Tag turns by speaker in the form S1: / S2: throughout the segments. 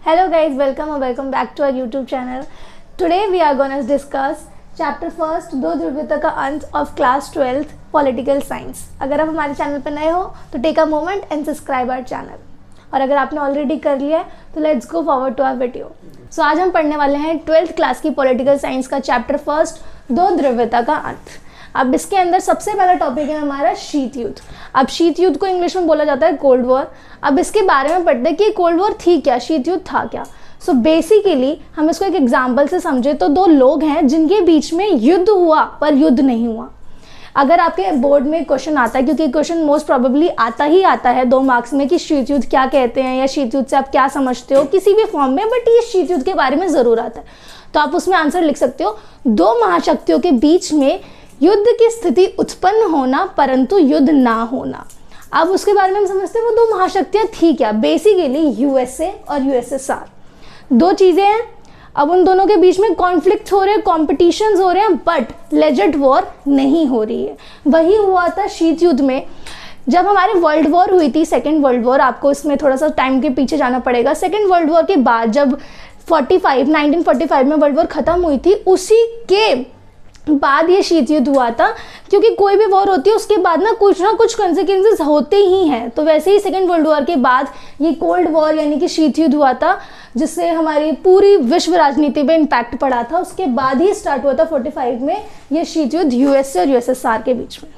S1: Hello guys, welcome back to our YouTube channel. Today we are going to discuss chapter first दो ध्रुवीयता का अंत of class 12th political science. अगर आप हमारे चैनल पर नए हो तो take a moment and subscribe our channel. और अगर आपने ऑलरेडी कर लिया है तो let's go forward to our video. So आज हम पढ़ने वाले हैं 12th क्लास की पॉलिटिकल साइंस का चैप्टर फर्स्ट दो ध्रुवीयता का अंत. अब इसके अंदर सबसे पहला टॉपिक है हमारा शीत युद्ध. अब शीत युद्ध को इंग्लिश में बोला जाता है कोल्ड वॉर. अब इसके बारे में पढ़ते हैं कि कोल्ड वॉर थी क्या, शीत युद्ध था क्या. सो बेसिकली हम इसको एक एग्जाम्पल से समझे तो दो लोग हैं जिनके बीच में युद्ध हुआ पर युद्ध नहीं हुआ. अगर आपके बोर्ड में क्वेश्चन आता है, क्योंकि क्वेश्चन मोस्ट प्रोबेबली आता ही आता है 2 मार्क्स में कि शीत युद्ध क्या कहते हैं या शीत युद्ध से आप क्या समझते हो किसी भी फॉर्म में, बट ये शीत युद्ध के बारे में ज़रूर आता है. तो आप उसमें आंसर लिख सकते हो दो महाशक्तियों के बीच में युद्ध की स्थिति उत्पन्न होना परंतु युद्ध ना होना. अब उसके बारे में हम समझते हैं वो दो महाशक्तियाँ थी क्या. बेसिकली यूएसए और यूएसएसआर दो चीज़ें हैं. अब उन दोनों के बीच में कॉन्फ्लिक्ट हो रहे हैं, कॉम्पिटिशन्स हो रहे हैं, बट लेजेंड वॉर नहीं हो रही है. वही हुआ था शीत युद्ध में जब हमारे वर्ल्ड वॉर हुई थी, सेकेंड वर्ल्ड वॉर. आपको इसमें थोड़ा सा टाइम के पीछे जाना पड़ेगा. सेकेंड वर्ल्ड वॉर के बाद जब 1945 में वर्ल्ड वॉर ख़त्म हुई थी, उसी के बाद ये शीत युद्ध हुआ था. क्योंकि कोई भी वॉर होती है उसके बाद ना कुछ कॉन्सिक्वेंसेस होते ही हैं. तो वैसे ही सेकेंड वर्ल्ड वॉर के बाद ये कोल्ड वॉर यानी कि शीत युद्ध हुआ था, जिससे हमारी पूरी विश्व राजनीति पे इम्पैक्ट पड़ा था. उसके बाद ही स्टार्ट हुआ था 45 में ये शीत युद्ध यूएसए और यूएसएसआर के बीच में.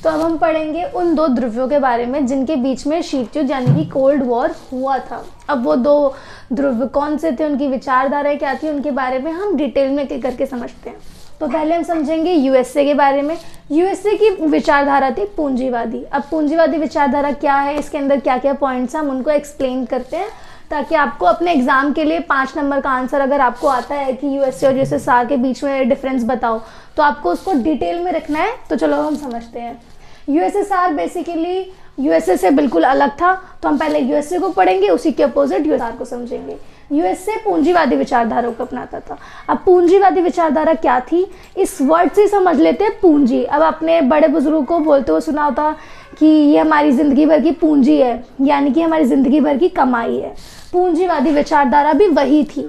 S1: तो अब हम पढ़ेंगे उन दो ध्रुवों के बारे में जिनके बीच में शीत युद्ध यानी कि कोल्ड वॉर हुआ था. अब वो दो ध्रुव कौन से थे, उनकी विचारधाराएं क्या थी, उनके बारे में हम डिटेल में करके समझते हैं. तो पहले हम समझेंगे यूएसए के बारे में. यूएसए की विचारधारा थी पूंजीवादी. अब पूंजीवादी विचारधारा क्या है, इसके अंदर क्या क्या पॉइंट्स हैं, हम उनको एक्सप्लेन करते हैं ताकि आपको अपने एग्जाम के लिए 5 नंबर का आंसर अगर आपको आता है कि यूएसए और यूएसएसआर के बीच में डिफरेंस बताओ तो आपको उसको डिटेल में रखना है. तो चलो हम समझते हैं. यूएसएसआर बेसिकली यूएसए से बिल्कुल अलग था, तो हम पहले यूएसए को पढ़ेंगे, उसी के अपोजिट यूएसएसआर को समझेंगे. यूएसए पूंजीवादी विचारधारा को अपनाता था. अब पूंजीवादी विचारधारा क्या थी, इस वर्ड से समझ लेते हैं पूंजी. अब अपने बड़े बुजुर्गों को बोलते हुए सुना होता कि ये हमारी ज़िंदगी भर की पूंजी है, यानी कि हमारी ज़िंदगी भर की कमाई है. पूंजीवादी विचारधारा भी वही थी.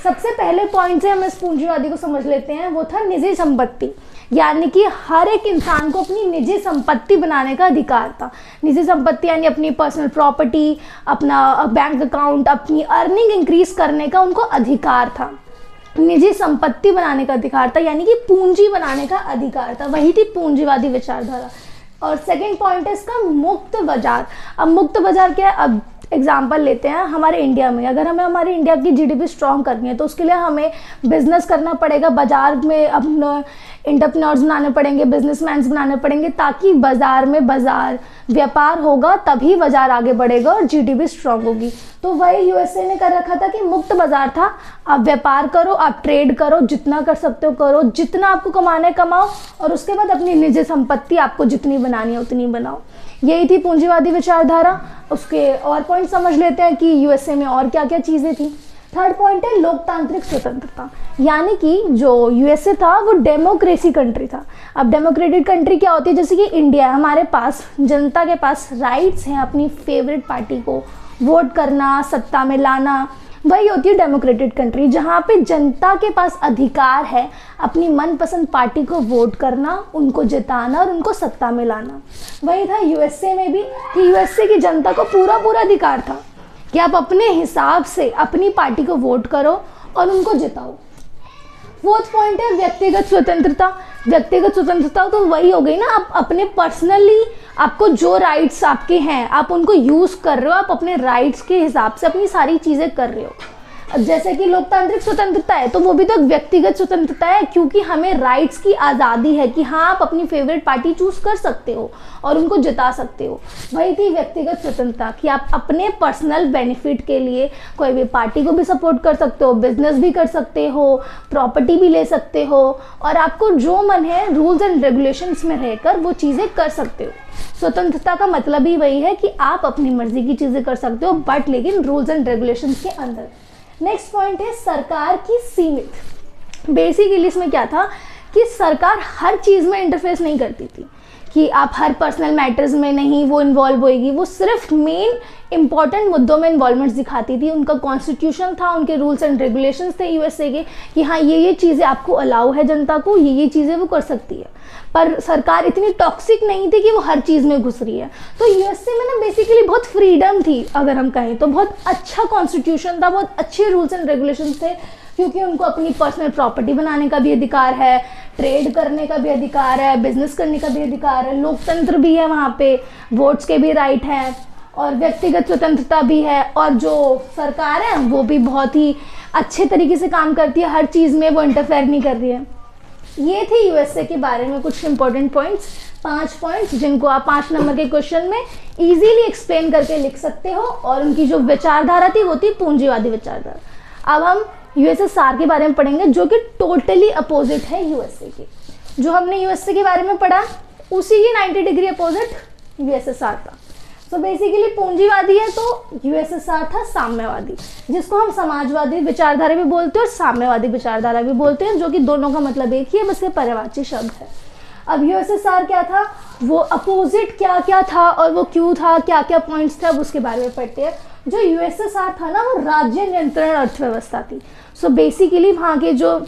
S1: सबसे पहले पॉइंट से हम इस पूंजीवादी को समझ लेते हैं, वो था निजी संपत्ति. यानी कि हर एक इंसान को अपनी निजी संपत्ति बनाने का अधिकार था. निजी संपत्ति यानी अपनी पर्सनल प्रॉपर्टी, अपना बैंक अकाउंट, अपनी अर्निंग इंक्रीज करने का उनको अधिकार था. निजी संपत्ति बनाने का अधिकार था, यानी कि पूंजी बनाने का अधिकार था. वही थी पूंजीवादी विचारधारा. और सेकंड पॉइंट है इसका मुक्त बाजार. अब मुक्त बाजार क्या है, अब एग्जाम्पल लेते हैं हमारे इंडिया में. अगर हमें हमारे इंडिया की जीडीपी स्ट्रॉन्ग करनी है तो उसके लिए हमें बिजनेस करना पड़ेगा. बाजार में अपना एंटरप्रेन्योर्स बनाने पड़ेंगे, बिजनेसमैन्स बनाने पड़ेंगे, ताकि बाजार में व्यापार होगा तभी बाजार आगे बढ़ेगा और जीडीपी स्ट्रॉन्ग होगी. तो वही यूएसए ने कर रखा था कि मुक्त बाजार था. आप व्यापार करो, आप ट्रेड करो, जितना कर सकते हो करो, जितना आपको कमाना है कमाओ, और उसके बाद अपनी निजी संपत्ति आपको जितनी बनानी है उतनी बनाओ. यही थी पूंजीवादी विचारधारा. उसके और पॉइंट समझ लेते हैं कि यूएसए में और क्या क्या चीज़ें थी. थर्ड पॉइंट है लोकतांत्रिक स्वतंत्रता. यानी कि जो यूएसए था वो डेमोक्रेसी कंट्री था. अब डेमोक्रेटिक कंट्री क्या होती है, जैसे कि इंडिया, हमारे पास जनता के पास राइट्स हैं अपनी फेवरेट पार्टी को वोट करना, सत्ता में लाना. वही होती है डेमोक्रेटिक कंट्री, जहाँ पे जनता के पास अधिकार है अपनी मनपसंद पार्टी को वोट करना, उनको जिताना और उनको सत्ता में लाना. वही था यूएसए में भी कि यूएसए की जनता को पूरा अधिकार था कि आप अपने हिसाब से अपनी पार्टी को वोट करो और उनको जिताओ. फोर्थ पॉइंट है व्यक्तिगत स्वतंत्रता. व्यक्तिगत स्वतंत्रता तो वही हो गई ना, आप अपने पर्सनली आपको जो राइट्स आपके हैं आप उनको यूज़ कर रहे हो, आप अपने राइट्स के हिसाब से अपनी सारी चीज़ें कर रहे हो. अब जैसे कि लोकतांत्रिक स्वतंत्रता है तो वो भी तो एक व्यक्तिगत स्वतंत्रता है, क्योंकि हमें राइट्स की आज़ादी है कि हाँ आप अपनी फेवरेट पार्टी चूज़ कर सकते हो और उनको जिता सकते हो. वही थी व्यक्तिगत स्वतंत्रता कि आप अपने पर्सनल बेनिफिट के लिए कोई भी पार्टी को भी सपोर्ट कर सकते हो, बिजनेस भी कर सकते हो, प्रॉपर्टी भी ले सकते हो, और आपको जो मन है रूल्स एंड रेगुलेशंस में रहकर वो चीज़ें कर सकते हो. स्वतंत्रता का मतलब ही वही है कि आप अपनी मर्जी की चीज़ें कर सकते हो, बट लेकिन रूल्स एंड रेगुलेशंस के अंदर. नेक्स्ट पॉइंट है सरकार की सीमित. बेसिकली इसमें क्या था कि सरकार हर चीज़ में इंटरफेस नहीं करती थी. कि आप हर पर्सनल मैटर्स में नहीं वो इन्वॉल्व होएगी, वो सिर्फ मेन इंपॉर्टेंट मुद्दों में इन्वॉल्वमेंट दिखाती थी। उनका कॉन्स्टिट्यूशन था, उनके रूल्स एंड रेगुलेशंस थे यूएसए के कि हाँ ये चीज़ें आपको अलाउ है, जनता को ये चीज़ें वो कर सकती है। पर सरकार इतनी टॉक्सिक नहीं थी कि वो हर चीज़ में घुस रही है। तो यूएसए में ना बेसिकली बहुत फ्रीडम थी, अगर हम कहें तो बहुत अच्छा कॉन्स्टिट्यूशन था, बहुत अच्छे रूल्स एंड रेगुलेशंस थे, क्योंकि उनको अपनी पर्सनल प्रॉपर्टी बनाने का भी अधिकार है, ट्रेड करने का भी अधिकार है, बिजनेस करने का भी अधिकार है, लोकतंत्र भी है वहाँ पे, वोट्स के भी राइट हैं और व्यक्तिगत स्वतंत्रता भी है। और जो सरकार है वो भी बहुत ही अच्छे तरीके से काम करती है, हर चीज़ में वो इंटरफेयर नहीं कर रही है। ये थे यूएसए के बारे में कुछ इंपॉर्टेंट पॉइंट्स, 5 पॉइंट्स जिनको आप 5 नंबर के क्वेश्चन में इजीली एक्सप्लेन करके लिख सकते हो। और उनकी जो विचारधारा थी वो थी पूंजीवादी विचारधारा। अब हम यूएसएसआर के बारे में पढ़ेंगे जो कि टोटली अपोजिट है यूएसए के। जो हमने यूएसए के बारे में पढ़ा उसी की 90 डिग्री अपोजिट यूएसएसआर था। तो बेसिकली पूंजीवादी है तो यूएसएसआर था साम्यवादी, जिसको हम समाजवादी विचारधारा भी बोलते हैं और साम्यवादी विचारधारा भी बोलते हैं, जो कि दोनों का मतलब एक ही है, बस ये पर्यायवाची शब्द है। अब यूएसएसआर क्या था, वो अपोजिट क्या क्या था और वो क्यों था, क्या क्या पॉइंट्स थे, अब उसके बारे में पढ़ते हैं। जो यूएसएसआर था ना वो राज्य नियंत्रण अर्थव्यवस्था थी। सो बेसिकली वहाँ के जो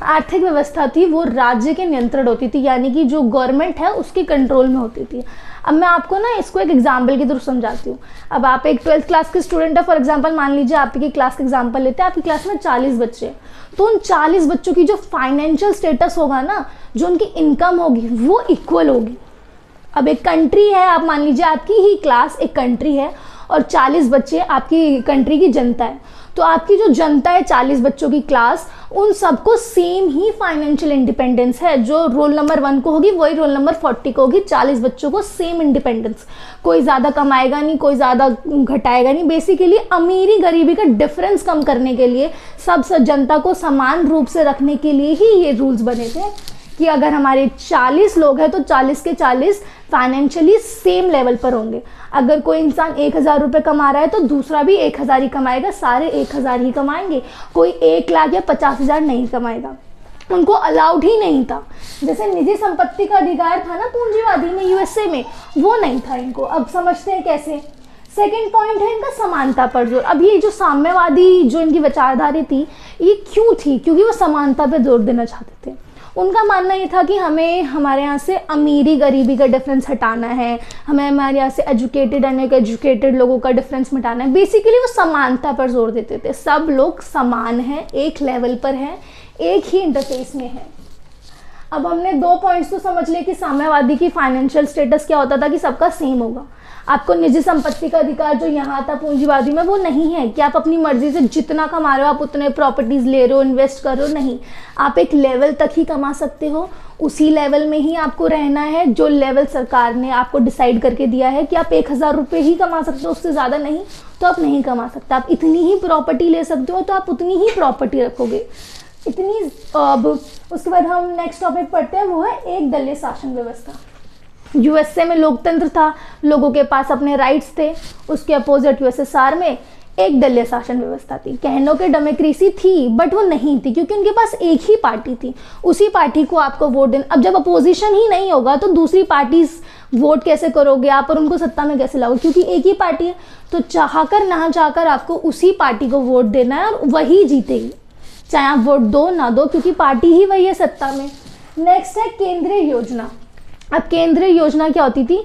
S1: आर्थिक व्यवस्था थी वो राज्य के नियंत्रण होती थी, यानी कि जो गवर्नमेंट है उसके कंट्रोल में होती थी। अब मैं आपको ना इसको एक एग्जाम्पल के थ्रू समझाती हूँ। अब आप एक 12th क्लास के स्टूडेंट है, फॉर एग्जांपल मान लीजिए आपकी क्लास का एग्जांपल लेते हैं, आपकी क्लास में 40 बच्चे हैं, तो उन 40 बच्चों की जो फाइनेंशियल स्टेटस होगा ना, जो उनकी इनकम होगी वो इक्वल होगी। अब एक कंट्री है, आप मान लीजिए आपकी ही क्लास एक कंट्री है और 40 बच्चे आपकी कंट्री की जनता है, तो आपकी जो जनता है 40 बच्चों की क्लास, उन सबको सेम ही फाइनेंशियल इंडिपेंडेंस है। जो रोल नंबर 1 को होगी वही रोल नंबर 40 को होगी। 40 बच्चों को सेम इंडिपेंडेंस, कोई ज़्यादा कमाएगा नहीं, कोई ज़्यादा घटाएगा नहीं। बेसिकली अमीरी गरीबी का डिफरेंस कम करने के लिए, सब जनता को समान रूप से रखने के लिए ही ये रूल्स बने थे कि अगर हमारे 40 लोग हैं तो 40 के 40 फाइनेंशियली सेम लेवल पर होंगे। अगर कोई इंसान 1000 रुपये कमा रहा है तो दूसरा भी 1000 ही कमाएगा, सारे 1000 ही कमाएंगे, कोई 1 लाख या 50,000 नहीं कमाएगा। उनको अलाउड ही नहीं था। जैसे निजी संपत्ति का अधिकार था ना पूंजीवादी में यूएसए में, वो नहीं था इनको। अब समझते हैं कैसे। सेकेंड पॉइंट है इनका समानता पर जोर। अब ये जो साम्यवादी जो इनकी विचारधारा थी ये क्यों थी, क्योंकि वो समानता पर जोर देना चाहते थे। उनका मानना ये था कि हमें हमारे यहाँ से अमीरी गरीबी का डिफरेंस हटाना है, हमें हमारे यहाँ से एजुकेटेड एंड एजुकेटेड लोगों का डिफरेंस मिटाना है। बेसिकली वो समानता पर जोर देते थे, सब लोग समान हैं, एक लेवल पर हैं, एक ही इंटरफेस में है। अब हमने 2 पॉइंट्स तो समझ लिए कि साम्यवादी की फाइनेंशियल स्टेटस क्या होता था कि सबका सेम होगा। आपको निजी संपत्ति का अधिकार जो यहाँ था पूंजीवादी में वो नहीं है कि आप अपनी मर्जी से जितना कमा रहे हो आप उतने प्रॉपर्टीज ले रहे हो, इन्वेस्ट कर रहे हो, नहीं। आप एक लेवल तक ही कमा सकते हो, उसी लेवल में ही आपको रहना है जो लेवल सरकार ने आपको डिसाइड करके दिया है कि आप 1000 रुपये ही कमा सकते हो, उससे ज़्यादा नहीं तो आप नहीं कमा सकते। आप इतनी ही प्रॉपर्टी ले सकते हो तो आप उतनी ही प्रॉपर्टी रखोगे, इतनी। अब उसके बाद हम नेक्स्ट टॉपिक पढ़ते हैं, वो है एक दलीय शासन व्यवस्था। यूएसए में लोकतंत्र था, लोगों के पास अपने राइट्स थे। उसके अपोजिट यूएसएसआर में एक दलीय शासन व्यवस्था थी। कहने के डेमोक्रेसी थी बट वो नहीं थी, क्योंकि उनके पास एक ही पार्टी थी, उसी पार्टी को आपको वोट देना। अब जब अपोजिशन ही नहीं होगा तो दूसरी पार्टी वोट कैसे करोगे आप और उनको सत्ता में कैसे लाओगे, क्योंकि एक ही पार्टी है। तो चाहकर ना चाहकर आपको उसी पार्टी को वोट देना है और वही जीतेगी, चाहे आप वोट दो ना दो, क्योंकि पार्टी ही वही है सत्ता में। नेक्स्ट है केंद्रीय योजना। अब केंद्रीय योजना क्या होती थी,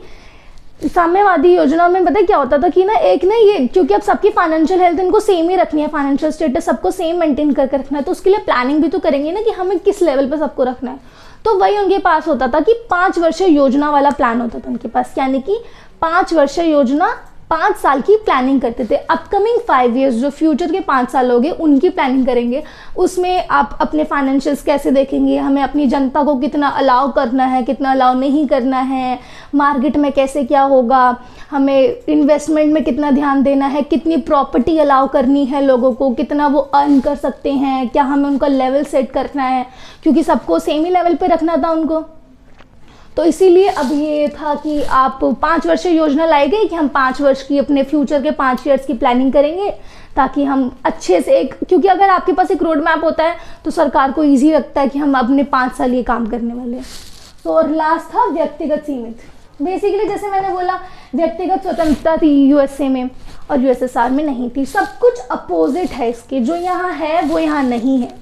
S1: साम्यवादी योजना में पता है क्या होता था कि ना एक ना ये, क्योंकि अब सबकी फाइनेंशियल हेल्थ इनको सेम ही रखनी है, फाइनेंशियल स्टेटस सबको सेम मेंटेन करके रखना है, तो उसके लिए प्लानिंग भी तो करेंगे ना कि हमें किस लेवल पे सबको रखना है। तो वही उनके पास होता था कि 5 वर्षीय योजना वाला प्लान होता था उनके पास, यानी कि 5 वर्षीय योजना 5 साल की प्लानिंग करते थे। अपकमिंग 5 ईयर्स जो फ्यूचर के 5 साल होंगे उनकी प्लानिंग करेंगे। उसमें आप अपने फाइनेंशियल्स कैसे देखेंगे, हमें अपनी जनता को कितना अलाउ करना है, कितना अलाउ नहीं करना है, मार्केट में कैसे क्या होगा, हमें इन्वेस्टमेंट में कितना ध्यान देना है, कितनी प्रॉपर्टी अलाउ करनी है लोगों को, कितना वो अर्न कर सकते हैं, क्या हमें उनका लेवल सेट करना है, क्योंकि सबको सेम ही लेवल पे रखना था उनको। तो इसीलिए अब ये था कि आप 5 वर्षीय योजना लाई गई कि हम 5 वर्ष की अपने फ्यूचर के 5 ईयर्स की प्लानिंग करेंगे, ताकि हम अच्छे से एक, क्योंकि अगर आपके पास एक रोड मैप होता है तो सरकार को इजी लगता है कि हम अपने 5 साल ये काम करने वाले हैं। तो और लास्ट था व्यक्तिगत सीमित। बेसिकली जैसे मैंने बोला, व्यक्तिगत स्वतंत्रता थी यूएसए में और यूएसएसआर में नहीं थी। सब कुछ अपोजिट है इसके, जो यहाँ है वो यहाँ नहीं है,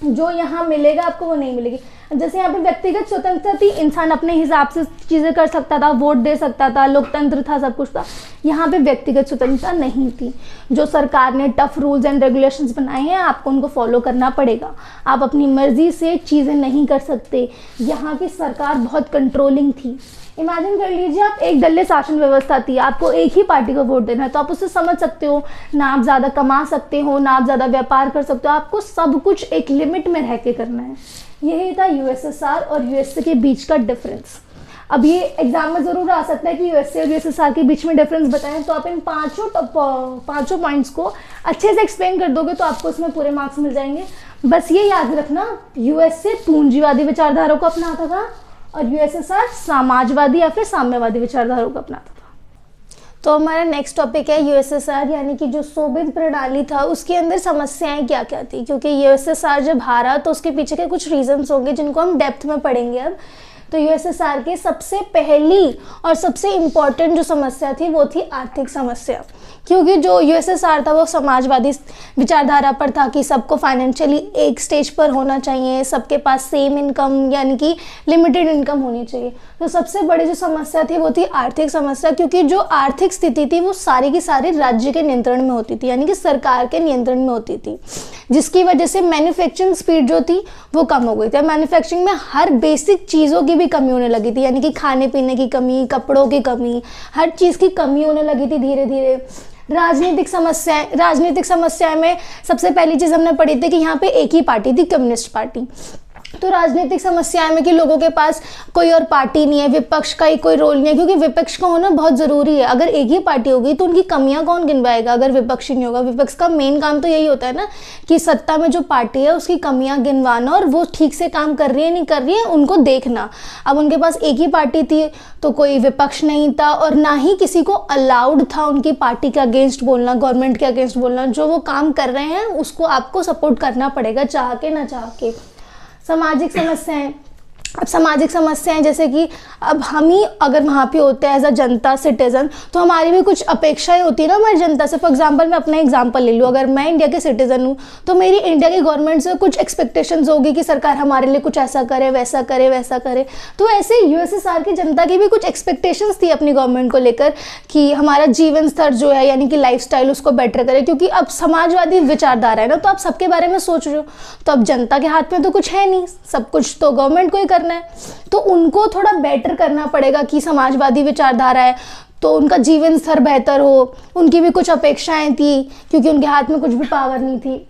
S1: जो यहाँ मिलेगा आपको वो नहीं मिलेगी। जैसे यहाँ पे व्यक्तिगत स्वतंत्रता थी, इंसान अपने हिसाब से चीज़ें कर सकता था, वोट दे सकता था, लोकतंत्र था, सब कुछ था। यहाँ पे व्यक्तिगत स्वतंत्रता नहीं थी। जो सरकार ने टफ रूल्स एंड रेगुलेशंस बनाए हैं, आपको उनको फॉलो करना पड़ेगा। आप अपनी मर्जी से चीज़ें नहीं कर सकते। यहाँ की सरकार बहुत कंट्रोलिंग थी। इमेजिन कर लीजिए, आप एक दलीय शासन व्यवस्था थी, आपको एक ही पार्टी को वोट देना है, तो आप उससे समझ सकते हो ना आप ज़्यादा कमा सकते हो, ना आप ज़्यादा व्यापार कर सकते हो, आपको सब कुछ एक लिमिट में रह के करना है। यही था यूएसएसआर और यूएसए के बीच का डिफरेंस। अब ये एग्जाम में ज़रूर आ सकता है कि यूएसए और यूएसएसआर के बीच में डिफरेंस बताएं, तो आप इन पाँचों पॉइंट्स को अच्छे से एक्सप्लेन कर दोगे तो आपको इसमें पूरे मार्क्स मिल जाएंगे। बस ये याद रखना, यूएसए पूंजीवादी विचारधारा को अपनाता था और यूएसएसआर समाजवादी या फिर साम्यवादी विचारधारा को अपनाता था। तो हमारा नेक्स्ट टॉपिक है यूएसएसआर, यानी कि जो सोवियत प्रणाली था उसके अंदर समस्याएं क्या क्या थी। क्योंकि यूएसएसआर जब हारा तो उसके पीछे के कुछ रीजंस होंगे जिनको हम डेप्थ में पढ़ेंगे अब। तो यूएसएसआर की सबसे पहली और सबसे इम्पॉर्टेंट जो समस्या थी वो थी आर्थिक समस्या। क्योंकि जो यूएसएसआर था वो समाजवादी विचारधारा पर था कि सबको फाइनेंशियली एक स्टेज पर होना चाहिए, सबके पास सेम इनकम यानी कि लिमिटेड इनकम होनी चाहिए। तो सबसे बड़ी जो समस्या थी वो थी आर्थिक समस्या, क्योंकि जो आर्थिक स्थिति थी वो सारी की सारी राज्य के नियंत्रण में होती थी, यानी कि सरकार के नियंत्रण में होती थी, जिसकी वजह से मैन्युफैक्चरिंग स्पीड जो थी वो कम हो गई थी। मैन्युफैक्चरिंग में हर बेसिक चीज़ों की भी कमी होने लगी थी, यानी कि खाने पीने की कमी, कपड़ों की कमी, हर चीज़ की कमी होने लगी थी धीरे धीरे। राजनीतिक समस्याएं में सबसे पहली चीज़ हमने पढ़ी थी कि यहाँ पे एक ही पार्टी थी, कम्युनिस्ट पार्टी। तो राजनीतिक समस्याएं में कि लोगों के पास कोई और पार्टी नहीं है, विपक्ष का ही कोई रोल नहीं है, क्योंकि विपक्ष का होना बहुत ज़रूरी है। अगर एक ही पार्टी होगी तो उनकी कमियां कौन गिनवाएगा अगर विपक्ष नहीं होगा। विपक्ष का मेन काम तो यही होता है ना कि सत्ता में जो पार्टी है उसकी कमियां गिनवाना और वो ठीक से काम कर रही है नहीं कर रही है उनको देखना। अब उनके पास एक ही पार्टी थी तो कोई विपक्ष नहीं था और ना ही किसी को अलाउड था उनकी पार्टी के अगेंस्ट बोलना, गवर्नमेंट के अगेंस्ट बोलना। जो वो काम कर रहे हैं उसको आपको सपोर्ट करना पड़ेगा, चाह के ना चाह के। सामाजिक समस्याएं, अब सामाजिक समस्याएं जैसे कि अब हम ही अगर वहाँ पे होते हैं एज अ जनता सिटीजन तो हमारी भी कुछ अपेक्षाएं होती है ना हमारी जनता से। फॉर एग्जांपल मैं अपना एग्जांपल ले लूँ, अगर मैं इंडिया के सिटीजन हूँ तो मेरी इंडिया की गवर्नमेंट से कुछ एक्सपेक्टेशंस होगी कि सरकार हमारे लिए कुछ ऐसा करे, वैसा करे, वैसा करे। तो ऐसे यूएसएसआर की जनता की भी कुछ एक्सपेक्टेशंस थी अपनी गवर्नमेंट को लेकर कि हमारा जीवन स्तर जो है यानी कि लाइफस्टाइल उसको बेटर करे, क्योंकि अब समाजवादी विचारधारा है ना, तो आप सबके बारे में सोच रहे हो। तो अब जनता के हाथ में तो कुछ है नहीं, सब कुछ तो गवर्नमेंट को ही करना है। तो उनको थोड़ा बेटर करना पड़ेगा कि समाजवादी विचारधारा है तो उनका जीवन स्तर बेहतर हो। उनकी भी कुछ अपेक्षाएं थी क्योंकि उनके हाथ में कुछ भी पावर नहीं थी।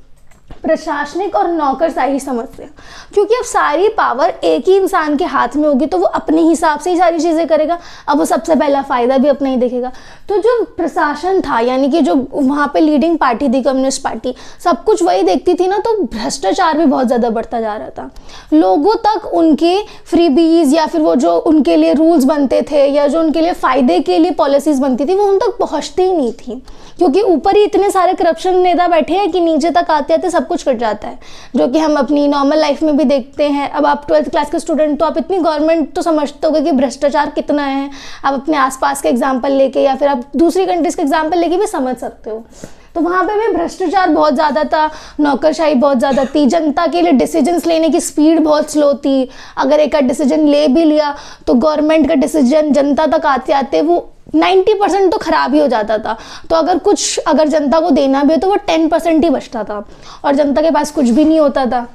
S1: प्रशासनिक और नौकरशाही समस्या, क्योंकि अब सारी पावर एक ही इंसान के हाथ में होगी तो वो अपने हिसाब से ही सारी चीज़ें करेगा। अब वो सबसे पहला फ़ायदा भी अपना ही देखेगा। तो जो प्रशासन था यानी कि जो वहाँ पे लीडिंग पार्टी थी कम्युनिस्ट पार्टी, सब कुछ वही देखती थी ना, तो भ्रष्टाचार भी बहुत ज़्यादा बढ़ता जा रहा था। लोगों तक उनके फ्रीबीज या फिर वो जो उनके लिए रूल्स बनते थे या जो उनके लिए फ़ायदे के लिए पॉलिसीज़ बनती थी वो उन तक पहुँचती ही नहीं थी, क्योंकि ऊपर ही इतने सारे करप्शन नेता बैठे हैं कि नीचे तक आते आते सब कुछ कट जाता है, जो कि हम अपनी नॉर्मल लाइफ में भी देखते हैं। अब आप 12th क्लास के स्टूडेंट तो आप इतनी गवर्नमेंट तो समझते होगे कि भ्रष्टाचार कितना है। आप अपने आसपास के एग्जाम्पल लेके या फिर आप दूसरी कंट्रीज के एग्जाम्पल लेके भी समझ सकते हो। तो वहाँ पे भी भ्रष्टाचार बहुत ज़्यादा था, नौकरशाही बहुत ज़्यादा थी, जनता के लिए डिसीजंस लेने की स्पीड बहुत स्लो थी। अगर एक डिसीजन ले भी लिया तो गवर्नमेंट का डिसीजन जनता तक आते आते वो 90% तो ख़राब ही हो जाता था। तो अगर जनता को देना भी हो तो वो 10% ही बचता था और जनता के पास कुछ भी नहीं होता था।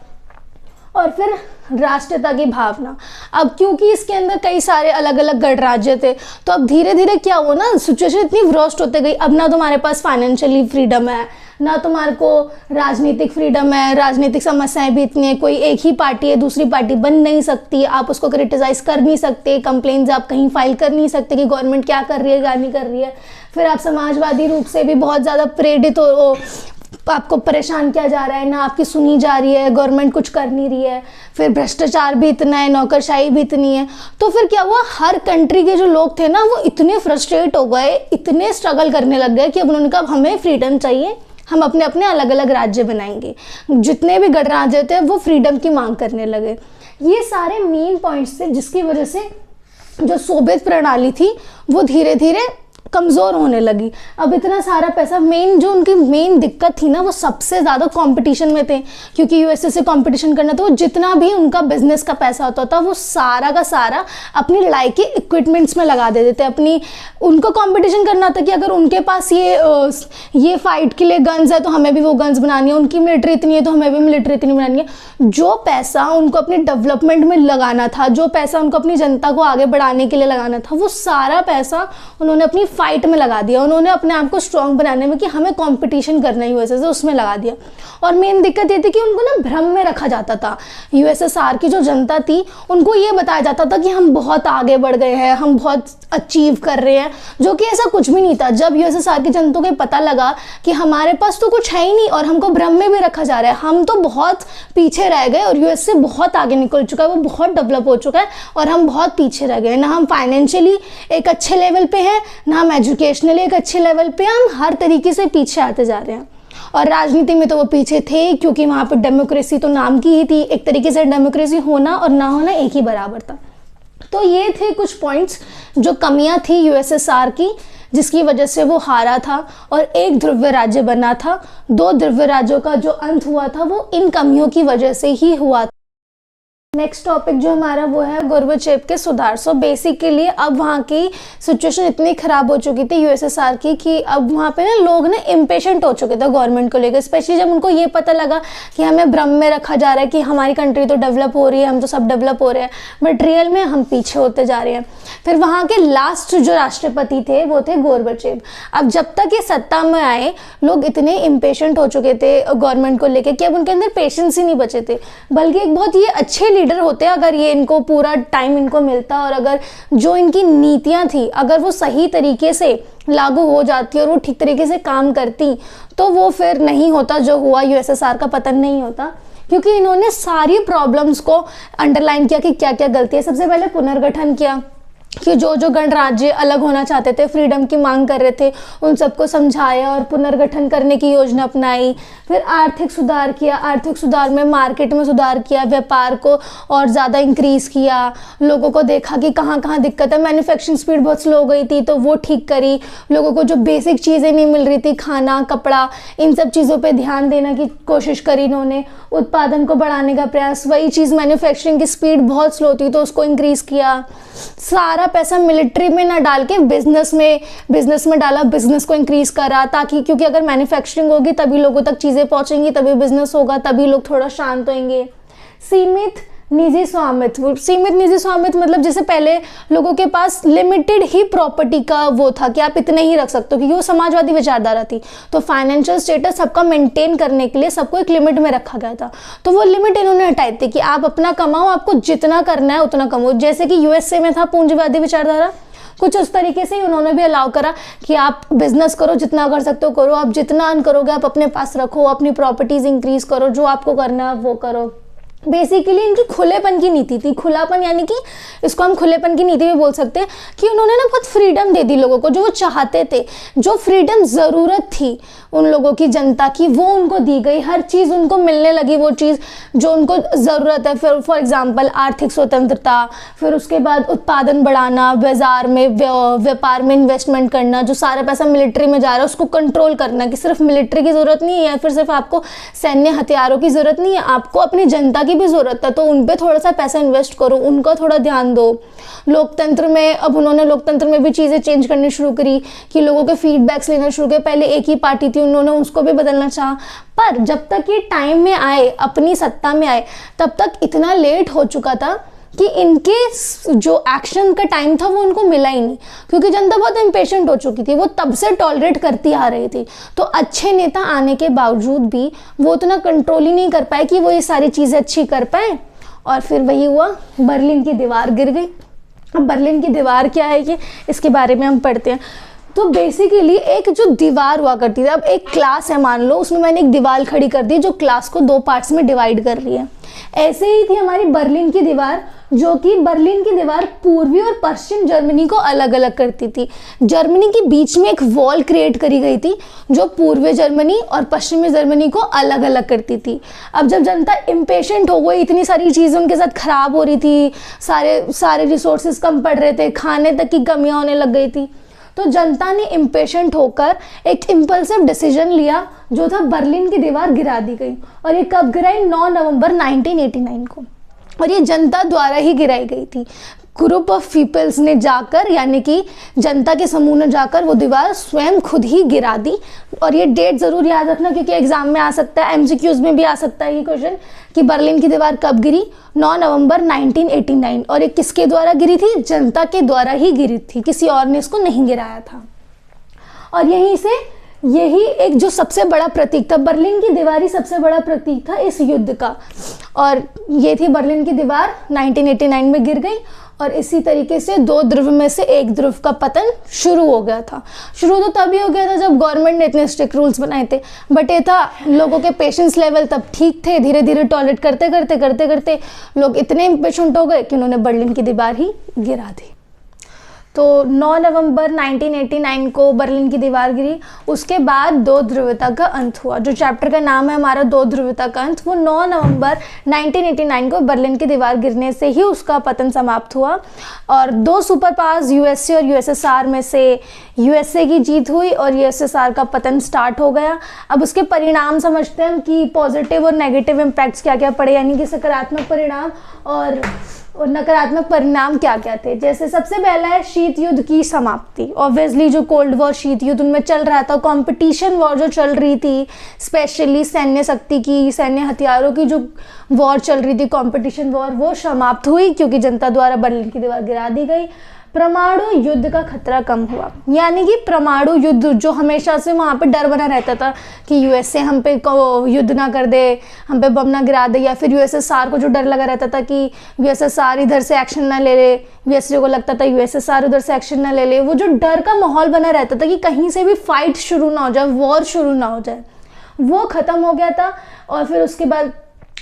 S1: और फिर राष्ट्रीयता की भावना, अब क्योंकि इसके अंदर कई सारे अलग अलग गणराज्य थे तो अब धीरे धीरे क्या हुआ ना, सिचुएशन इतनी वर्स्ट होते गई। अब ना तुम्हारे पास फाइनेंशियली फ्रीडम है, ना तुम्हारे को राजनीतिक फ्रीडम है, राजनीतिक समस्याएं भी इतनी है। कोई एक ही पार्टी है, दूसरी पार्टी बन नहीं सकती, आप उसको क्रिटिसाइज कर नहीं सकते, कंप्लेंट्स आप कहीं फाइल कर नहीं सकते कि गवर्नमेंट क्या कर रही है क्या नहीं कर रही है। फिर आप समाजवादी रूप से भी बहुत ज़्यादा प्रेरित हो, आपको परेशान किया जा रहा है, ना आपकी सुनी जा रही है, गवर्नमेंट कुछ कर नहीं रही है। फिर भ्रष्टाचार भी इतना है, नौकरशाही भी इतनी है। तो फिर क्या हुआ, हर कंट्री के जो लोग थे ना वो इतने फ्रस्ट्रेट हो गए, इतने स्ट्रगल करने लग गए कि अब उन्होंने कहा हमें फ्रीडम चाहिए, हम अपने अपने अलग अलग राज्य बनाएंगे। जितने भी गणराज्य थे वो फ्रीडम की मांग करने लगे। ये सारे मेन पॉइंट्स थे जिसकी वजह से जो सोवियत प्रणाली थी वो धीरे धीरे कमज़ोर होने लगी। अब इतना सारा पैसा, मेन जो उनकी मेन दिक्कत थी ना, वो सबसे ज़्यादा कंपटीशन में थे, क्योंकि यूएसए से कंपटीशन करना, तो वो जितना भी उनका बिजनेस का पैसा होता था वो सारा का सारा अपनी लड़ाई के इक्विपमेंट्स में लगा देते थे। अपनी उनको कंपटीशन करना था कि अगर उनके पास ये फाइट के लिए गन्स है तो हमें भी वो गन्स बनानी है, उनकी मिलिट्री इतनी है तो हमें भी मिलिट्री इतनी बनानी है। जो पैसा उनको अपनी डेवलपमेंट में लगाना था, जो पैसा उनको अपनी जनता को आगे बढ़ाने के लिए लगाना था, वो सारा पैसा उन्होंने अपनी फाइट में लगा दिया। उन्होंने अपने आप को स्ट्रॉन्ग बनाने में कि हमें कंपटीशन करना है यूएसए से, उसमें लगा दिया। और मेन दिक्कत ये थी कि उनको ना भ्रम में रखा जाता था। यूएसएसआर की जो जनता थी उनको ये बताया जाता था कि हम बहुत आगे बढ़ गए हैं, हम बहुत अचीव कर रहे हैं, जो कि ऐसा कुछ भी नहीं था। जब यूएसएसआर की जनता को पता लगा कि हमारे पास तो कुछ है ही नहीं और हमको भ्रम में भी रखा जा रहा है, हम तो बहुत पीछे रह गए और यूएस से बहुत आगे निकल चुका है, वो बहुत डेवलप हो चुका है और हम बहुत पीछे रह गए, ना हम फाइनेंशियली एक अच्छे लेवल पे हैं, ना हम एजुकेशनली एक अच्छे लेवल पे, हम हर तरीके से पीछे आते जा रहे हैं। और राजनीति में तो वो पीछे थे, क्योंकि वहाँ पर डेमोक्रेसी तो नाम की ही थी। एक तरीके से डेमोक्रेसी होना और ना होना एक ही बराबर था। तो ये थे कुछ पॉइंट्स जो कमियां थी यूएसएसआर की, जिसकी वजह से वो हारा था और एक ध्रुवीय राज्य बना था। 2 ध्रुवीय राज्यों का जो अंत हुआ था वो इन कमियों की वजह से ही हुआ था। नेक्स्ट टॉपिक जो हमारा वो है गोर्बाचेव के सुधार। सो बेसिकली अब वहाँ की सिचुएशन इतनी ख़राब हो चुकी थी यूएसएसआर की कि अब वहाँ पे ना लोग ना इम्पेशेंट हो चुके थे गवर्नमेंट को लेकर, स्पेशली जब उनको ये पता लगा कि हमें भ्रम में रखा जा रहा है कि हमारी कंट्री तो डेवलप हो रही है, हम तो सब डेवलप हो रहे हैं, बट रियल में हम पीछे होते जा रहे हैं। फिर वहाँ के लास्ट जो राष्ट्रपति थे वो थे गोर्बाचेव। अब जब तक ये सत्ता में आए लोग इतने इम्पेशेंट हो चुके थे गवर्नमेंट को लेकर कि अब उनके अंदर पेशेंस ही नहीं बचे थे, बल्कि एक बहुत ये अच्छे लीडर होते अगर ये इनको पूरा टाइम इनको मिलता और अगर जो इनकी नीतियां थी अगर वो सही तरीके से लागू हो जाती और वो ठीक तरीके से काम करती तो वो फिर नहीं होता जो हुआ, यूएसएसआर का पतन नहीं होता। क्योंकि इन्होंने सारी प्रॉब्लम्स को अंडरलाइन किया कि क्या क्या गलती है। सबसे पहले पुनर्गठन किया कि जो जो गणराज्य अलग होना चाहते थे, फ्रीडम की मांग कर रहे थे, उन सबको समझाया और पुनर्गठन करने की योजना अपनाई। फिर आर्थिक सुधार किया, आर्थिक सुधार में मार्केट में सुधार किया, व्यापार को और ज़्यादा इंक्रीज़ किया। लोगों को देखा कि कहाँ कहाँ दिक्कत है, मैन्युफैक्चरिंग स्पीड बहुत स्लो हो गई थी तो वो ठीक करी। लोगों को जो बेसिक चीज़ें नहीं मिल रही थी, खाना कपड़ा, इन सब चीज़ों पर ध्यान देने की कोशिश करी इन्होंने। उत्पादन को बढ़ाने का प्रयास, वही चीज़ मैन्युफैक्चरिंग की स्पीड बहुत स्लो थी तो उसको इंक्रीज़ किया। सारा पैसा मिलिट्री में ना डाल के बिजनेस में डाला, बिजनेस को इंक्रीज करा, ताकि क्योंकि अगर मैन्युफैक्चरिंग होगी तभी लोगों तक चीज़ें पहुंचेंगी, तभी बिजनेस होगा, तभी लोग थोड़ा शांत होंगे। सीमित निजी स्वामित्व, सीमित निजी स्वामित्व मतलब जैसे पहले लोगों के पास लिमिटेड ही प्रॉपर्टी का वो था कि आप इतने ही रख सकते हो, क्योंकि वो समाजवादी विचारधारा थी। तो फाइनेंशियल स्टेटस सबका मेंटेन करने के लिए सबको एक लिमिट में रखा गया था, तो वो लिमिट इन्होंने हटाई थी कि आप अपना कमाओ, आपको जितना करना है उतना कमाओ। जैसे कि यूएसए में था पूंजीवादी विचारधारा, कुछ उस तरीके से ही उन्होंने भी अलाउ करा कि आप बिजनेस करो, जितना कर सकते हो करो, आप जितना अर्न करोगे आप अपने पास रखो, अपनी प्रॉपर्टीज इंक्रीज करो, जो आपको करना है वो करो। बेसिकली इनकी खुलेपन की नीति थी। खुलापन यानी कि इसको हम खुलेपन की नीति भी बोल सकते हैं कि उन्होंने ना बहुत फ्रीडम दे दी लोगों को, जो वो चाहते थे, जो फ्रीडम ज़रूरत थी उन लोगों की, जनता की, वो उनको दी गई। हर चीज़ उनको मिलने लगी, वो चीज़ जो उनको ज़रूरत है। फिर फॉर एग्जांपल आर्थिक स्वतंत्रता, फिर उसके बाद उत्पादन बढ़ाना, बाजार में व्यापार में इन्वेस्टमेंट करना, जो सारा पैसा मिलिट्री में जा रहा है उसको कंट्रोल करना कि सिर्फ मिलिट्री की ज़रूरत नहीं है, फिर सिर्फ आपको सैन्य हथियारों की ज़रूरत नहीं है, आपको अपनी जनता की भी ज़रूरत है, तो उन पे थोड़ा सा पैसा इन्वेस्ट करो, उनका थोड़ा ध्यान दो। लोकतंत्र में अब उन्होंने लोकतंत्र में भी चीज़ें चेंज करनी शुरू करी कि लोगों के फीडबैक्स लेना शुरू किए। पहले एक ही पार्टी थी, उन्होंने उसको भी बदलना चाहा, पर जब तक ये टाइम में आए, अपनी सत्ता में आए, तब तक इतना लेट हो चुका था कि इनके जो एक्शन का टाइम था वो उनको मिला ही नहीं, क्योंकि जनता बहुत इम्पेशेंट हो चुकी थी, वो तब से टॉलरेट करती आ रही थी। तो अच्छे नेता आने के बावजूद भी वो उतना कंट्रोल ही नहीं कर पाए कि वो ये सारी चीज़ें अच्छी कर पाए, और फिर वही हुआ, बर्लिन की दीवार गिर गई। अब बर्लिन की दीवार क्या है, ये इसके बारे में हम पढ़ते हैं। तो बेसिकली एक जो दीवार हुआ करती थी, अब एक क्लास है मान लो, उसमें मैंने एक दीवार खड़ी कर दी जो क्लास को दो पार्ट्स में डिवाइड कर रही है। ऐसे ही थी हमारी बर्लिन की दीवार, जो कि बर्लिन की दीवार पूर्वी और पश्चिम जर्मनी को अलग अलग करती थी। जर्मनी के बीच में एक वॉल क्रिएट करी गई थी जो पूर्वी जर्मनी और पश्चिमी जर्मनी को अलग अलग करती थी। अब जब जनता इम्पेशेंट हो गई, इतनी सारी चीज़ें उनके साथ खराब हो रही थी, सारे रिसोर्सेज कम पड़ रहे थे, खाने तक की कमियां होने लग गई थी, तो जनता ने इम्पेशेंट होकर एक इम्पल्सिव डिसीजन लिया, जो था बर्लिन की दीवार गिरा दी गई। और ये कब गिराई? 9 नवंबर 1989 को। और ये जनता द्वारा ही गिराई गई थी। ग्रुप ऑफ पीपल्स ने जाकर, यानी कि जनता के समूह ने जाकर वो दीवार स्वयं खुद ही गिरा दी। और ये डेट ज़रूर याद रखना, क्योंकि एग्जाम में आ सकता है, एमसीक्यूज में भी आ सकता है ये क्वेश्चन कि बर्लिन की दीवार कब गिरी? 9 नवंबर 1989। और ये किसके द्वारा गिरी थी? जनता के द्वारा ही गिरी थी, किसी और ने इसको नहीं गिराया था। और यही एक जो सबसे बड़ा प्रतीक था, बर्लिन की दीवार ही सबसे बड़ा प्रतीक था इस युद्ध का। और ये थी बर्लिन की दीवार, 1989 में गिर गई। और इसी तरीके से दो ध्रुव में से एक ध्रुव का पतन शुरू हो गया था। शुरू तो तभी हो गया था जब गवर्नमेंट ने इतने स्ट्रिक्ट रूल्स बनाए थे, बट ये था लोगों के पेशेंस लेवल तब ठीक थे। धीरे धीरे टॉलरेट करते करते लोग इतने इम्पेशेंट हो गए कि उन्होंने बर्लिन की दीवार ही गिरा दी। तो 9 नवंबर 1989 को बर्लिन की दीवार गिरी। उसके बाद दो ध्रुवता का अंत हुआ। जो चैप्टर का नाम है हमारा दो ध्रुवता का अंत, वो 9 नवंबर 1989 को बर्लिन की दीवार गिरने से ही उसका पतन समाप्त हुआ। और दो सुपर पावर्स यूएसए और यूएसएसआर में से यूएसए की जीत हुई और यूएसएसआर का पतन स्टार्ट हो गया। अब उसके परिणाम समझते हैं कि पॉजिटिव और नेगेटिव इम्पैक्ट्स क्या क्या पड़े, यानी कि सकारात्मक परिणाम और नकारात्मक परिणाम क्या क्या थे। जैसे सबसे पहला है शीत युद्ध की समाप्ति। ऑब्वियसली जो कोल्ड वॉर शीत युद्ध उनमें चल रहा था, कंपटीशन वॉर जो चल रही थी, स्पेशली सैन्य शक्ति की, सैन्य हथियारों की जो वॉर चल रही थी, कंपटीशन वॉर, वो समाप्त हुई क्योंकि जनता द्वारा बर्लिन की दीवार गिरा दी गई। परमाणु युद्ध का खतरा कम हुआ, यानी कि परमाणु युद्ध जो हमेशा से वहाँ पे डर बना रहता था कि यूएसए हम पे युद्ध ना कर दे, हम पे बम ना गिरा दे, या फिर यूएसएसआर को जो डर लगा रहता था कि यूएसएसआर इधर से एक्शन ना ले ले, यूएसए को लगता था यूएसएसआर उधर से एक्शन ना ले ले, वो जो डर का माहौल बना रहता था कि कहीं से भी फाइट शुरू ना हो जाए, वॉर शुरू ना हो जाए, वो खत्म हो गया था। और फिर उसके बाद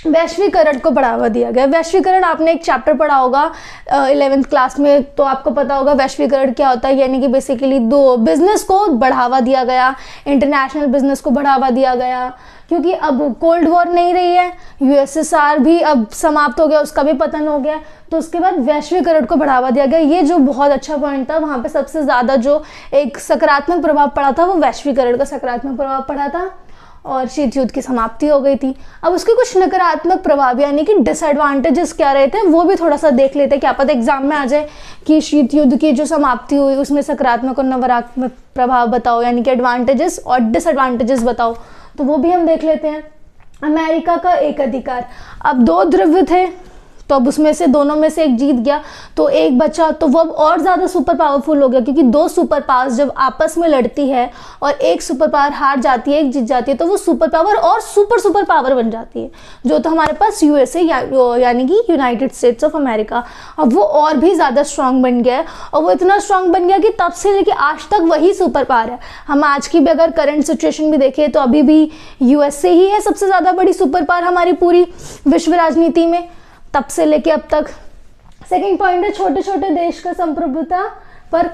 S1: वैश्वीकरण को बढ़ावा दिया गया। वैश्वीकरण आपने एक चैप्टर पढ़ा होगा 11th क्लास में, तो आपको पता होगा वैश्वीकरण क्या होता है। यानी कि बेसिकली दो बिजनेस को बढ़ावा दिया गया, इंटरनेशनल बिजनेस को बढ़ावा दिया गया, क्योंकि अब कोल्ड वॉर नहीं रही है, यूएसएसआर भी अब समाप्त हो गया, उसका भी पतन हो गया, तो उसके बाद वैश्वीकरण को बढ़ावा दिया गया। ये जो बहुत अच्छा पॉइंट था, वहाँ पे सबसे ज़्यादा जो एक सकारात्मक प्रभाव पड़ा था वो वैश्वीकरण का सकारात्मक प्रभाव पड़ा था और शीत युद्ध की समाप्ति हो गई थी। अब उसके कुछ नकारात्मक प्रभाव यानी कि डिसएडवांटेजेस क्या रहे थे वो भी थोड़ा सा देख लेते हैं, क्या पता एग्जाम में आ जाए कि शीत युद्ध की जो समाप्ति हुई उसमें सकारात्मक और नकारात्मक प्रभाव बताओ, यानी कि एडवांटेजेस और डिसएडवांटेजेस बताओ, तो वो भी हम देख लेते हैं। अमेरिका का एक अधिकार, अब दो ध्रुव थे तो अब उसमें से दोनों में से एक जीत गया तो एक बचा, तो वो अब और ज़्यादा सुपर पावरफुल हो गया, क्योंकि दो सुपर पावर्स जब आपस में लड़ती है और एक सुपर पावर हार जाती है, एक जीत जाती है, तो वो सुपर पावर और सुपर पावर बन जाती है, जो तो हमारे पास यूएसए यानी कि यूनाइटेड स्टेट्स ऑफ अमेरिका। अब वो और भी ज़्यादा स्ट्रांग बन गया है, और वो इतना स्ट्रांग बन गया कि तब से लेके आज तक वही सुपर पावर है। हम आज की भी अगर करंट सिचुएशन भी देखें तो अभी भी यूएसए ही है सबसे ज़्यादा बड़ी सुपर पावर हमारी पूरी विश्व राजनीति में, तब से लेके अब तक। सेकंड पॉइंट है छोटे छोटे देश का संप्रभुता पर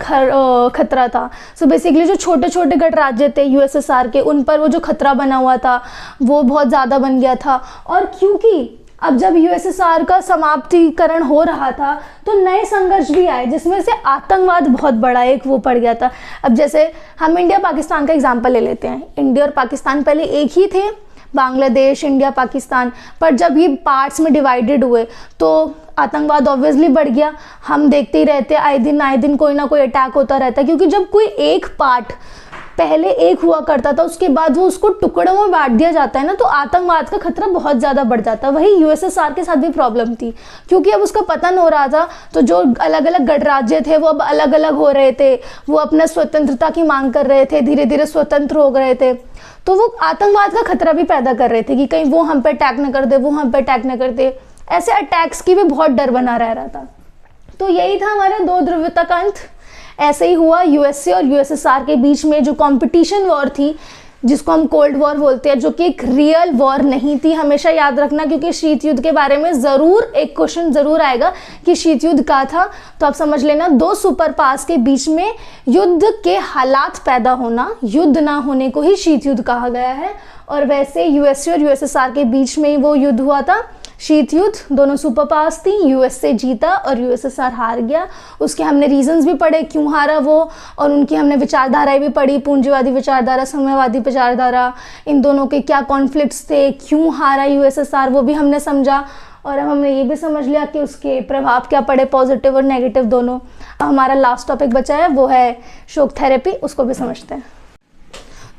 S1: खतरा था। सो बेसिकली जो छोटे छोटे गणराज्य थे यूएसएसआर के, उन पर वो जो खतरा बना हुआ था वो बहुत ज़्यादा बन गया था। और क्योंकि अब जब यूएसएसआर का समाप्तिकरण हो रहा था तो नए संघर्ष भी आए, जिसमें से आतंकवाद बहुत बड़ा एक वो पड़ गया था। अब जैसे हम इंडिया पाकिस्तान का एग्जाम्पल ले लेते हैं, इंडिया और पाकिस्तान पहले एक ही थे, बांग्लादेश, इंडिया, पाकिस्तान, पर जब ये पार्ट्स में डिवाइडेड हुए तो आतंकवाद ऑब्वियसली बढ़ गया। हम देखते ही रहते आए दिन कोई ना कोई अटैक होता रहता है, क्योंकि जब कोई एक पार्ट पहले एक हुआ करता था उसके बाद वो उसको टुकड़ों में बांट दिया जाता है ना, तो आतंकवाद का खतरा बहुत ज़्यादा बढ़ जाता है। वही यूएसएसआर के साथ भी प्रॉब्लम थी, क्योंकि अब उसका पतन हो रहा था तो जो अलग अलग गणराज्य थे वो अब अलग अलग हो रहे थे, वो अपना स्वतंत्रता की मांग कर रहे थे, धीरे धीरे स्वतंत्र हो गए थे, तो वो आतंकवाद का खतरा भी पैदा कर रहे थे कि कहीं वो हम पे अटैक न कर दे, वो हम पे अटैक न कर दे। ऐसे अटैक्स की भी बहुत डर बना रह रहा था। तो यही था हमारा दो ध्रुवता का अंत। ऐसे ही हुआ यूएसए और यूएसएसआर के बीच में जो कंपटीशन वॉर थी, जिसको हम कोल्ड वॉर बोलते हैं, जो कि एक रियल वॉर नहीं थी। हमेशा याद रखना, क्योंकि शीत युद्ध के बारे में ज़रूर एक क्वेश्चन ज़रूर आएगा कि शीत युद्ध क्या था। तो आप समझ लेना, दो सुपर पावर्स के बीच में युद्ध के हालात पैदा होना, युद्ध ना होने को ही शीत युद्ध कहा गया है। और वैसे यूएसए और यूएसएसआर के बीच में ही वो युद्ध हुआ था, शीत युद्ध। दोनों सुपर पावर्स थी, यूएसए जीता और यूएसएसआर हार गया। उसके हमने रीजंस भी पढ़े क्यों हारा वो, और उनकी हमने विचारधाराएं भी पढ़ी, पूंजीवादी विचारधारा, साम्यवादी विचारधारा, इन दोनों के क्या कॉन्फ्लिक्ट्स थे, क्यों हारा यूएसएसआर, वो भी हमने समझा। और अब हमने ये भी समझ लिया कि उसके प्रभाव क्या पड़े, पॉजिटिव और नेगेटिव दोनों। हमारा लास्ट टॉपिक बचा है, वो है शोक थेरेपी, उसको भी समझते हैं।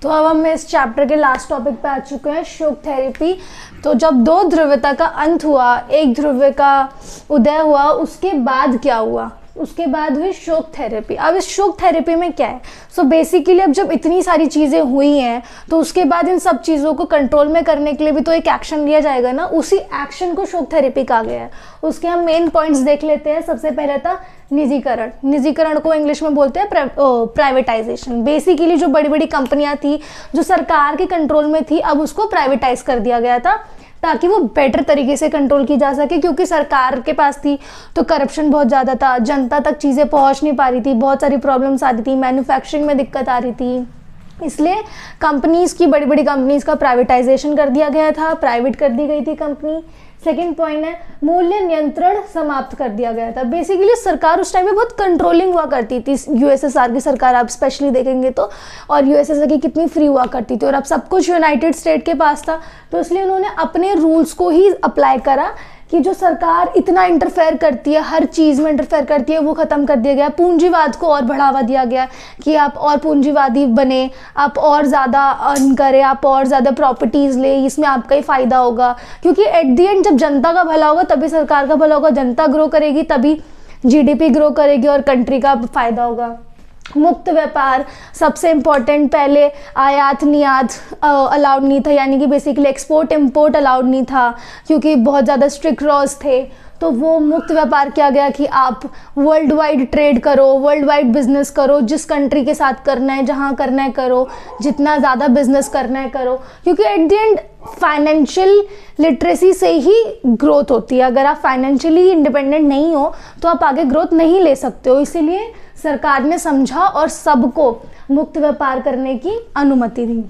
S1: तो अब हम इस चैप्टर के लास्ट टॉपिक पे आ चुके हैं, शोक थेरेपी। तो जब दो ध्रुवता का अंत हुआ, एक ध्रुव का उदय हुआ, उसके बाद क्या हुआ, उसके बाद हुई शोक थेरेपी। अब इस शोक थेरेपी में क्या है, सो बेसिकली अब जब इतनी सारी चीज़ें हुई हैं तो उसके बाद इन सब चीज़ों को कंट्रोल में करने के लिए भी तो एक एक्शन लिया जाएगा ना, उसी एक्शन को शोक थेरेपी कहा गया है। उसके हम मेन पॉइंट्स देख लेते हैं। सबसे पहले था निजीकरण। निजीकरण को इंग्लिश में बोलते हैं प्राइवेटाइजेशन। बेसिकली जो बड़ी बड़ी कंपनियां थी जो सरकार के कंट्रोल में थी, अब उसको प्राइवेटाइज कर दिया गया था ताकि वो बेटर तरीके से कंट्रोल की जा सके, क्योंकि सरकार के पास थी तो करप्शन बहुत ज़्यादा था, जनता तक चीज़ें पहुंच नहीं पा रही थी, बहुत सारी प्रॉब्लम्स आ रही थी, मैन्युफैक्चरिंग में दिक्कत आ रही थी। इसलिए कंपनीज़ की, बड़ी बड़ी कंपनीज़ का प्राइवेटाइजेशन कर दिया गया था, प्राइवेट कर दी गई थी कंपनी। सेकेंड पॉइंट है मूल्य नियंत्रण समाप्त कर दिया गया था। बेसिकली सरकार उस टाइम में बहुत कंट्रोलिंग हुआ करती थी, यूएसएसआर की सरकार आप स्पेशली देखेंगे तो, और यूएसएसआर की कितनी फ्री हुआ करती थी, और अब सब कुछ यूनाइटेड स्टेट के पास था। तो इसलिए उन्होंने अपने रूल्स को ही अप्लाई करा कि जो सरकार इतना इंटरफेयर करती है, हर चीज़ में इंटरफेयर करती है, वो ख़त्म कर दिया गया। पूंजीवाद को और बढ़ावा दिया गया कि आप और पूंजीवादी बने, आप और ज़्यादा अर्न करें, आप और ज़्यादा प्रॉपर्टीज़ ले, इसमें आपका ही फ़ायदा होगा। क्योंकि एट दी एंड जब जनता का भला होगा तभी सरकार का भला होगा, जनता ग्रो करेगी तभी जीडीपी ग्रो करेगी और कंट्री का फ़ायदा होगा। मुक्त व्यापार सबसे इम्पॉर्टेंट, पहले आयात निर्यात अलाउड नहीं था, यानी कि बेसिकली एक्सपोर्ट इम्पोर्ट अलाउड नहीं था क्योंकि बहुत ज़्यादा स्ट्रिक्ट लॉज थे। तो वो मुक्त व्यापार किया गया कि आप वर्ल्ड वाइड ट्रेड करो, वर्ल्ड वाइड बिजनेस करो, जिस कंट्री के साथ करना है, जहाँ करना है करो, जितना ज़्यादा बिजनेस करना है करो, क्योंकि at the end financial literacy से ही ग्रोथ होती है। अगर आप फाइनेंशियली इंडिपेंडेंट नहीं हो तो आप आगे ग्रोथ नहीं ले सकते हो। इसीलिए सरकार ने समझा और सबको मुक्त व्यापार करने की अनुमति दी।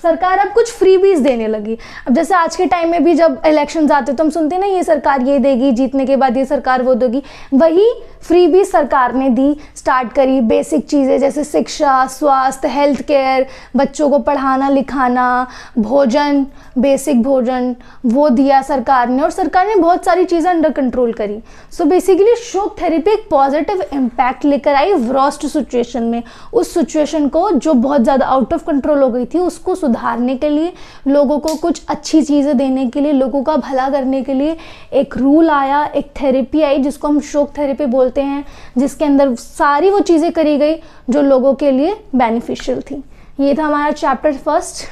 S1: सरकार अब कुछ फ्रीबीज देने लगी। अब जैसे आज के टाइम में भी जब इलेक्शंस आते तो हम सुनते हैं ना, ये सरकार ये देगी, जीतने के बाद ये सरकार वो देगी, वही फ्रीबीज सरकार ने दी, स्टार्ट करी। बेसिक चीज़ें जैसे शिक्षा, स्वास्थ्य, हेल्थ केयर, बच्चों को पढ़ाना लिखाना, भोजन, बेसिक भोजन, वो दिया सरकार ने, और सरकार ने बहुत सारी चीज़ें अंडर कंट्रोल करी। सो बेसिकली शोक थेरेपी एक पॉजिटिव इम्पैक्ट लेकर आई वर्स्ट सिचुएशन में। उस सिचुएशन को जो बहुत ज़्यादा आउट ऑफ कंट्रोल हो गई थी उसको सुधारने के लिए, लोगों को कुछ अच्छी चीज़ें देने के लिए, लोगों का भला करने के लिए एक रूल आया, एक थेरेपी आई जिसको हम शोक थेरेपी बोलते हैं, जिसके अंदर सारी वो चीज़ें करी गई जो लोगों के लिए बेनिफिशियल थी। ये था हमारा चैप्टर फर्स्ट।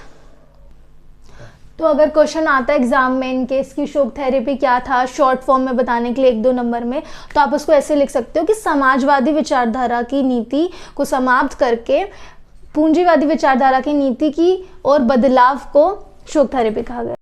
S1: तो अगर क्वेश्चन आता है एग्जाम में इन केस की शोक थेरेपी क्या था, शॉर्ट फॉर्म में बताने के लिए 1-2 नंबर में, तो आप उसको ऐसे लिख सकते हो कि समाजवादी विचारधारा की नीति को समाप्त करके पूंजीवादी विचारधारा की नीति की और बदलाव को शोक थेरेपी कहा गया।